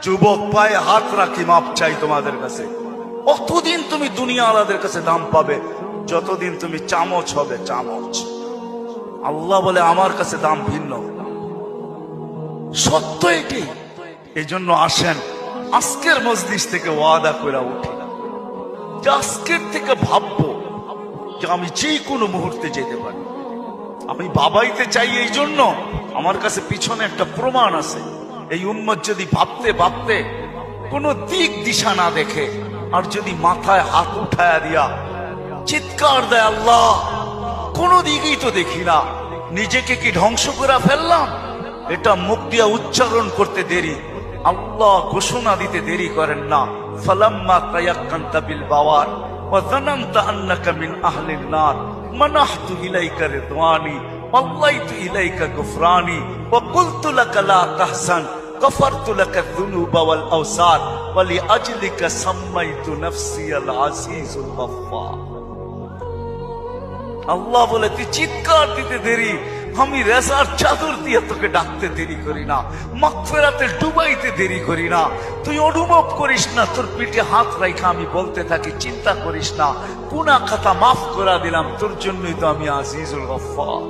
যুবক পায়ে হাত রাখি মাপ চাই তোমাদের কাছে। অতদিন তুমি দুনিয়া আলাদের কাছে দাম পাবে যতদিন তুমি চামচ হবে চামচ। আল্লাহ বলে আমার কাছে দাম ভিন্ন, সত্য এটি। এই জন্য আসেন আজকের মজলিস থেকে ওয়াদা করে উঠি যে আজকের থেকে ভাববো যে আমি যে কোনো মুহূর্তে যেতে পারি। আমি বাবাইতে চাই, এই জন্য আমার কাছে পিছনে একটা প্রমাণ আছে। এই উম্মত যদি ভাবতে ভাবতে কোনো দিক দিশা না দেখে আর যদি মাথায় হাত উঠায়া দিয়া চিৎকার দেয় আল্লাহ কোনো দিকেই তো দেখি না, নিজেকে কি ধ্বংস করে ফেললাম, এটা মুখ দিয়া উচ্চারণ করতে দেরি, আল্লাহ ঘোষণা দিতে দেরি করেন না। ফালাম্মা তায়াক্কানতা বিল বাওয়ার ওয়া যানানতা আন্নাকা মিন আহলিন নার মানাহতু ইলাইকা রিদওয়ানি ওয়াল্লাইতু ইলাইকা গুফরানি ওয়া কুলতু লাকা লা তাহসান গফারতু লাকা যুনুবা ওয়াল আওসার ওয়া লিআজলিকা সাম্মাইতু নাফসি আল আজিজুল গফফার। আল্লাহ বলে তুই চিৎকার দিতে দেরি, আমি রেজার চাদর দিয়ে তোকে ডাকতে দেরি করি না, মাগফিরাতে ডুবাইতে দেরি করি না। তুই অনুভব করিস না, তোর পিঠে হাত রাখা আমি বলতে থাকি চিন্তা করিস না, গুনাহ খাতা মাফ করে দিলাম, তোর জন্যই তো আমি আজিজুল গফফার।